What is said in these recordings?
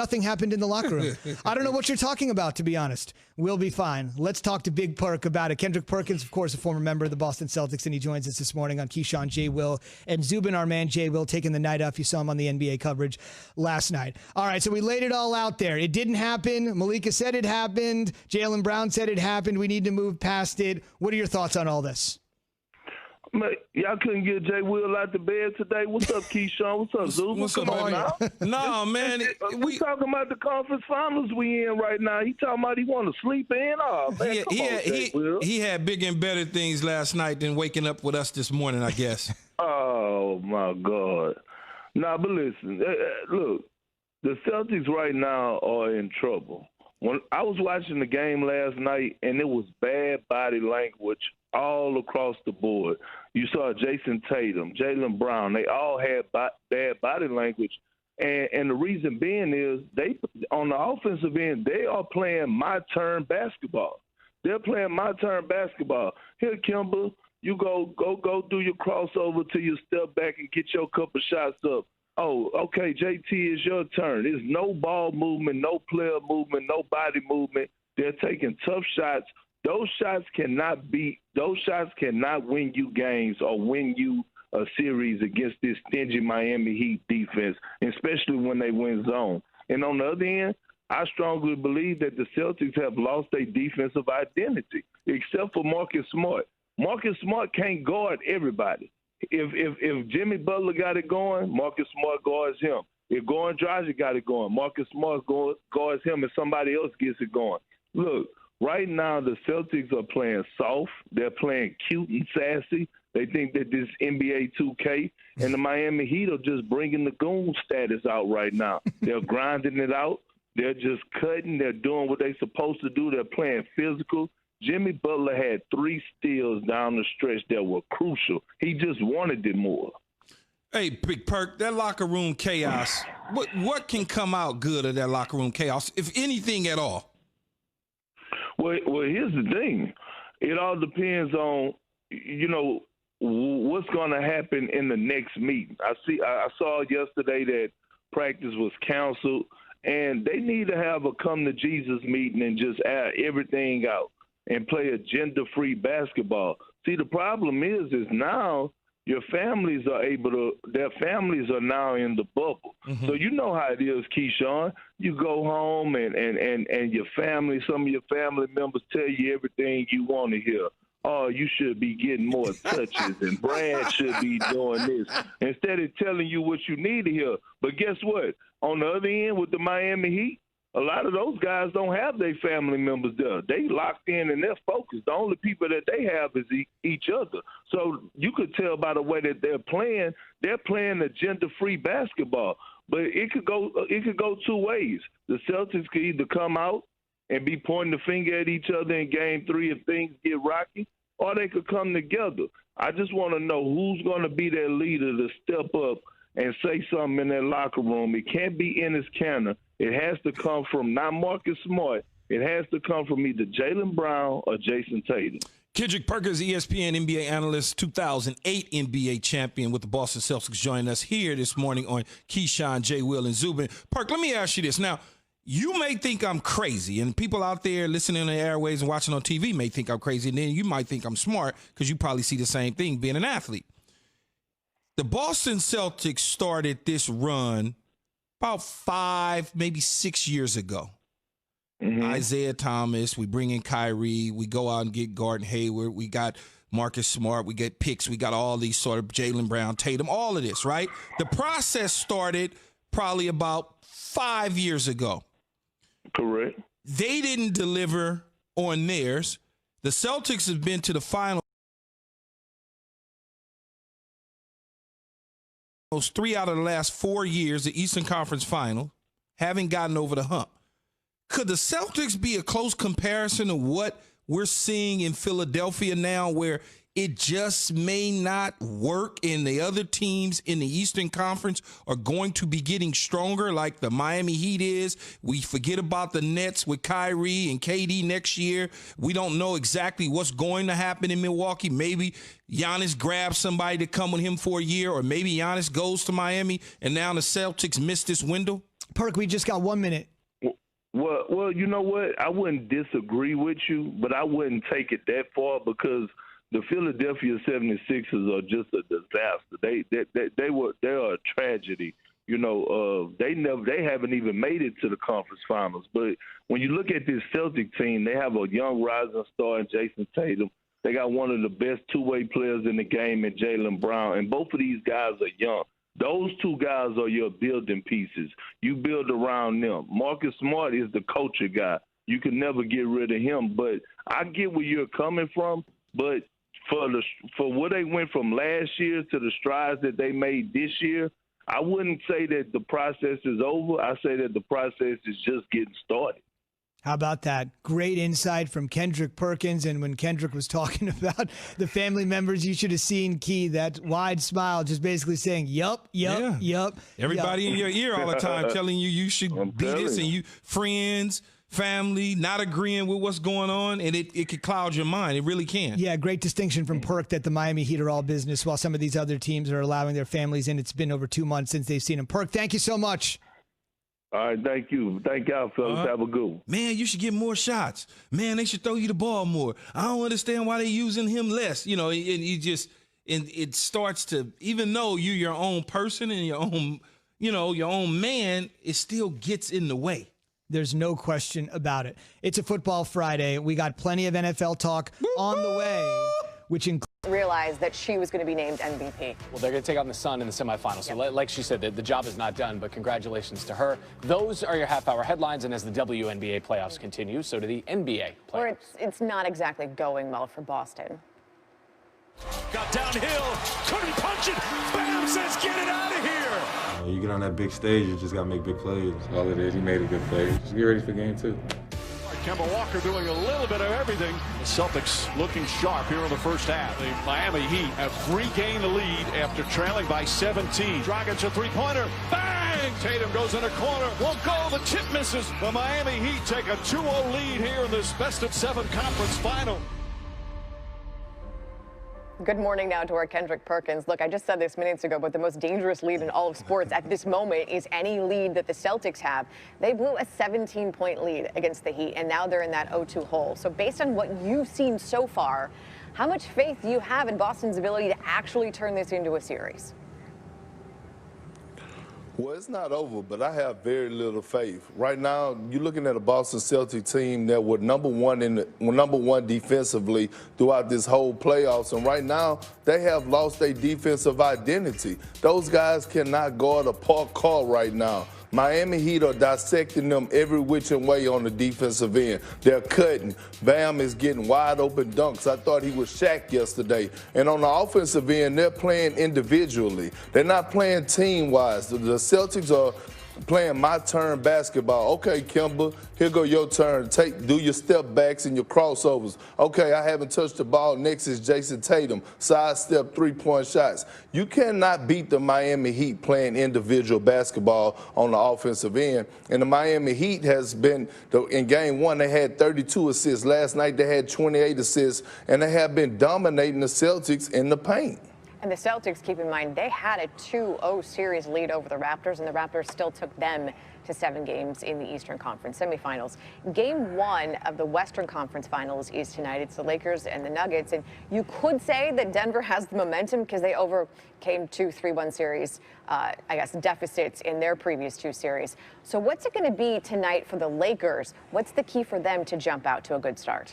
Nothing happened in the locker room. I don't know what you're talking about, to be honest. We'll be fine. Let's talk to Big Perk about it. Kendrick Perkins, of course, a former member of the Boston Celtics, and he joins us this morning on Keyshawn, J. Will, and Zubin, our man J. Will, taking the night off. You saw him on the NBA coverage last night. All right, so we laid it all out there. It didn't happen. Malika said it happened. Jaylen Brown said it happened. We need to move past it. What are your thoughts on all this? Man, y'all couldn't get J. Will out the bed today. What's up, Keyshawn? What's up, Zeus? What's up, now? No, man. We talking about the conference finals we in right now. He talking about he want to sleep in. Oh, man, he had bigger and better things last night than waking up with us this morning, I guess. Oh, my God. Nah, but listen, look, the Celtics right now are in trouble. When I was watching the game last night, and it was bad body language all across the board. You saw Jayson Tatum, Jaylen Brown. They all had bad body language. And the reason being is they, on the offensive end, they are playing my-turn basketball. They're playing my-turn basketball. Here, Kimber, you go do your crossover till you step back and get your couple shots up. Oh, okay, JT, it's your turn. There's no ball movement, no player movement, no body movement. They're taking tough shots. Those shots cannot win you games or win you a series against this stingy Miami Heat defense, especially when they win zone. And on the other end, I strongly believe that the Celtics have lost their defensive identity, except for Marcus Smart. Marcus Smart can't guard everybody. If Jimmy Butler got it going, Marcus Smart guards him. If Goran Dragic got it going, Marcus Smart guards him, and somebody else gets it going. Look, right now the Celtics are playing soft. They're playing cute and sassy. They think that this NBA 2K and the Miami Heat are just bringing the goon status out right now. They're grinding it out. They're just cutting. They're doing what they're supposed to do. They're playing physical. Jimmy Butler had 3 steals down the stretch that were crucial. He just wanted it more. Hey, Big Perk, that locker room chaos, what can come out good of that locker room chaos, if anything at all? Well, here's the thing. It all depends on, what's going to happen in the next meeting. I saw yesterday that practice was canceled, and they need to have a come-to-Jesus meeting and just air everything out and play a gender-free basketball. See, the problem is now their families are now in the bubble. Mm-hmm. So you know how it is, Keyshawn. You go home and your family, some of your family members tell you everything you want to hear. Oh, you should be getting more touches, and Brad should be doing this, instead of telling you what you need to hear. But guess what? On the other end, with the Miami Heat, a lot of those guys don't have their family members there. They locked in and they're focused. The only people that they have is each other. So you could tell by the way that they're playing a gender-free basketball. But it could go 2 ways. The Celtics could either come out and be pointing the finger at each other in Game 3 if things get rocky, or they could come together. I just want to know who's going to be their leader to step up and say something in that locker room. It can't be Enes Kanter. It has to come from not Marcus Smart. It has to come from either Jaylen Brown or Jayson Tatum. Kendrick Perkins, ESPN NBA analyst, 2008 NBA champion with the Boston Celtics, joining us here this morning on Keyshawn, J. Will, and Zubin. Perk, let me ask you this. Now, you may think I'm crazy, and people out there listening on the airwaves and watching on TV may think I'm crazy, and then you might think I'm smart because you probably see the same thing being an athlete. The Boston Celtics started this run about 5, maybe 6 years ago. Mm-hmm. Isaiah Thomas, we bring in Kyrie, we go out and get Gordon Hayward, we got Marcus Smart, we get picks, we got all these sort of Jaylen Brown, Tatum, all of this, right? The process started probably about 5 years ago. Correct. They didn't deliver on theirs. The Celtics have been to the final 3 out of the last 4 years, the Eastern Conference Final, haven't gotten over the hump. Could the Celtics be a close comparison of what we're seeing in Philadelphia now, where it just may not work, and the other teams in the Eastern Conference are going to be getting stronger like the Miami Heat is. We forget about the Nets with Kyrie and KD next year. We don't know exactly what's going to happen in Milwaukee. Maybe Giannis grabs somebody to come with him for a year, or maybe Giannis goes to Miami, and now the Celtics miss this window. Perk, we just got 1 minute. Well, you know what? I wouldn't disagree with you, but I wouldn't take it that far because the Philadelphia 76ers are just a disaster. They're a tragedy. You know, they haven't even made it to the conference finals. But when you look at this Celtic team, they have a young rising star in Jayson Tatum. They got one of the best two-way players in the game in Jaylen Brown, and both of these guys are young. Those two guys are your building pieces. You build around them. Marcus Smart is the culture guy. You can never get rid of him. But I get where you're coming from. But for what they went from last year to the strides that they made this year, I wouldn't say that the process is over. I say that the process is just getting started. How about that? Great insight from Kendrick Perkins. And when Kendrick was talking about the family members, you should have seen Key, that wide smile, just basically saying, yup. Everybody in your ear all the time telling you should be this, and you friends, family, not agreeing with what's going on, and it could cloud your mind. It really can. Yeah, great distinction from Perk that the Miami Heat are all business while some of these other teams are allowing their families in. It's been over 2 months since they've seen them. Perk, thank you so much. All right, thank you. Thank y'all, fellas. Have a good one. Man, you should get more shots. Man, they should throw you the ball more. I don't understand why they're using him less. You know, it starts to, even though you're your own person and your own man, it still gets in the way. There's no question about it. It's a Football Friday. We got plenty of NFL talk on the way, which includes realized that she was going to be named MVP. Well, they're going to take on the Sun in the semifinals. So like she said, the job is not done, but congratulations to her. Those are your half-hour headlines, and as the WNBA playoffs continue, so do the NBA playoffs. Where it's not exactly going well for Boston. Got downhill, couldn't punch it. Bam says, get it out of here. You get on that big stage, you just got to make big plays. All it is, he made a good play. Just get ready for game 2. Kemba Walker doing a little bit of everything. The Celtics looking sharp here in the first half. The Miami Heat have regained the lead after trailing by 17. Dragic a three-pointer. Bang! Tatum goes in a corner. Won't go. The tip misses. The Miami Heat take a 2-0 lead here in this best-of-7 conference final. Good morning now to our Kendrick Perkins. Look, I just said this minutes ago, but the most dangerous lead in all of sports at this moment is any lead that the Celtics have. They blew a 17-point lead against the Heat, and now they're in that 0-2 hole. So based on what you've seen so far, how much faith do you have in Boston's ability to actually turn this into a series? Well, it's not over, but I have very little faith. Right now, you're looking at a Boston Celtics team that were number one defensively throughout this whole playoffs, and right now they have lost their defensive identity. Those guys cannot guard a parked car right now. Miami Heat are dissecting them every which way on the defensive end. They're cutting. Bam is getting wide open dunks. I thought he was Shaq yesterday. And on the offensive end, they're playing individually. They're not playing team-wise. The Celtics are playing my turn basketball. Okay, Kemba, here go your turn. Do your step backs and your crossovers. Okay, I haven't touched the ball. Next is Jayson Tatum. Sidestep 3-point shots. You cannot beat the Miami Heat playing individual basketball on the offensive end. And the Miami Heat has been, in game 1, they had 32 assists. Last night they had 28 assists, and they have been dominating the Celtics in the paint. And the Celtics, keep in mind, they had a 2-0 series lead over the Raptors, and the Raptors still took them to 7 games in the Eastern Conference semifinals. Game 1 of the Western Conference Finals is tonight. It's the Lakers and the Nuggets, and you could say that Denver has the momentum because they overcame 2 3-1 series, deficits in their previous 2 series. So what's it going to be tonight for the Lakers? What's the key for them to jump out to a good start?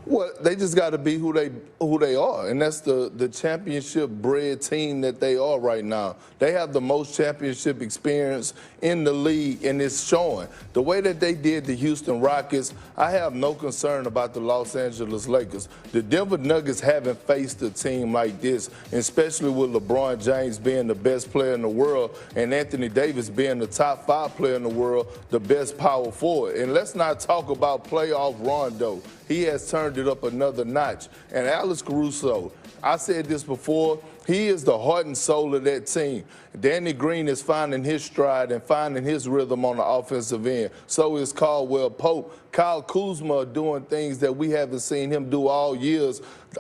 Well, they just got to be who they are, and that's the championship-bred team that they are right now. They have the most championship experience in the league, and it's showing. The way that they did the Houston Rockets, I have no concern about the Los Angeles Lakers. The Denver Nuggets haven't faced a team like this, especially with LeBron James being the best player in the world and Anthony Davis being the top 5 player in the world, the best power forward. And let's not talk about playoff Rondo. He has turned it it up another notch. And Alex Caruso, I said this before, he is the heart and soul of that team. Danny Green is finding his stride and finding his rhythm on the offensive end. So is Caldwell Pope. Kyle Kuzma are doing things that we haven't seen him do all year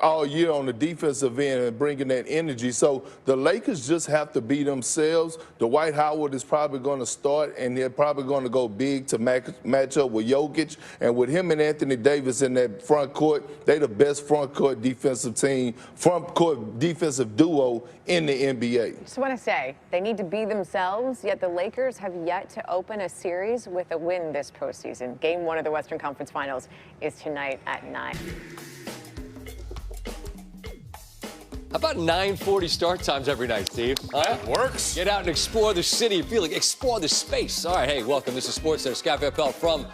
on the defensive end and bringing that energy. So the Lakers just have to be themselves. Dwight Howard is probably going to start, and they're probably going to go big to match up with Jokic. And with him and Anthony Davis in that front court, they're the best front court defensive team, front court defensive duo in the NBA. Just want to say, they need to be themselves, yet the Lakers have yet to open a series with a win this postseason. Game 1 of the Western Conference Finals is tonight at 9. How about 9:40 start times every night, Steve? That works. Get out and explore the city. Feel like explore the space. All right, hey, welcome. This is SportsCenter. Scott Van Pelt from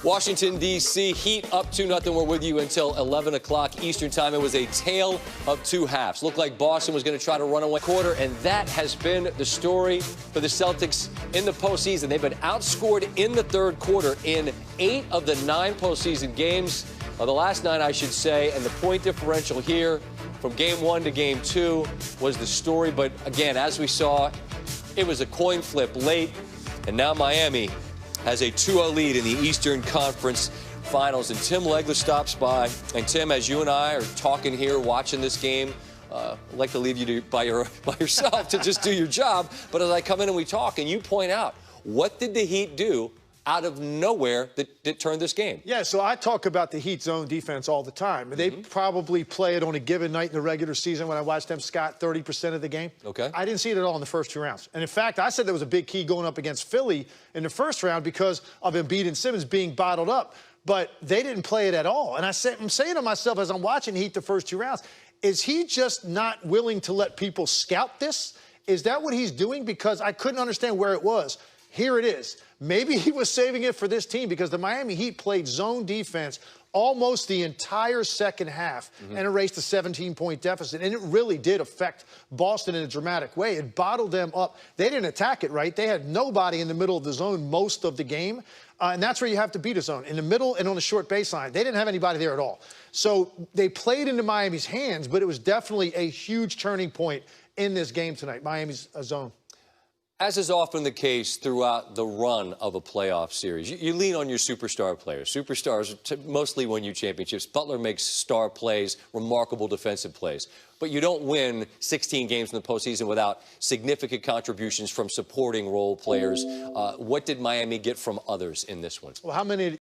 Washington, D.C. Heat up 2-0. We're with you until 11 o'clock Eastern time. It was a tale of two halves. Looked like Boston was going to try to run away quarter, and that has been the story for the Celtics in the postseason. They've been outscored in the third quarter in 8 of the 9 postseason games. The last 9, I should say, and the point differential here from Game 1 to Game 2 was the story. But again, as we saw, it was a coin flip late, and now Miami has a 2-0 lead in the Eastern Conference Finals. And Tim Legler stops by. And Tim, as you and I are talking here, watching this game, I'd like to leave you by yourself to just do your job. But as I come in and we talk, and you point out, what did the Heat do out of nowhere that turned this game? Yeah, so I talk about the Heat's zone defense all the time. They probably play it on a given night in the regular season when I watched them, Scott, 30% of the game. Okay. I didn't see it at all in the first 2 rounds. And in fact, I said there was a big key going up against Philly in the first round because of Embiid and Simmons being bottled up. But they didn't play it at all. And I'm saying to myself as I'm watching Heat the first 2 rounds, is he just not willing to let people scout this? Is that what he's doing? Because I couldn't understand where it was. Here it is. Maybe he was saving it for this team because the Miami Heat played zone defense almost the entire second half and erased a 17-point deficit. And it really did affect Boston in a dramatic way. It bottled them up. They didn't attack it right. They had nobody in the middle of the zone most of the game. And that's where you have to beat a zone, in the middle and on the short baseline. They didn't have anybody there at all. So they played into Miami's hands, but it was definitely a huge turning point in this game tonight, Miami's zone. As is often the case throughout the run of a playoff series, you lean on your superstar players. Superstars mostly win you championships. Butler makes star plays, remarkable defensive plays. But you don't win 16 games in the postseason without significant contributions from supporting role players. What did Miami get from others in this one? Well, how many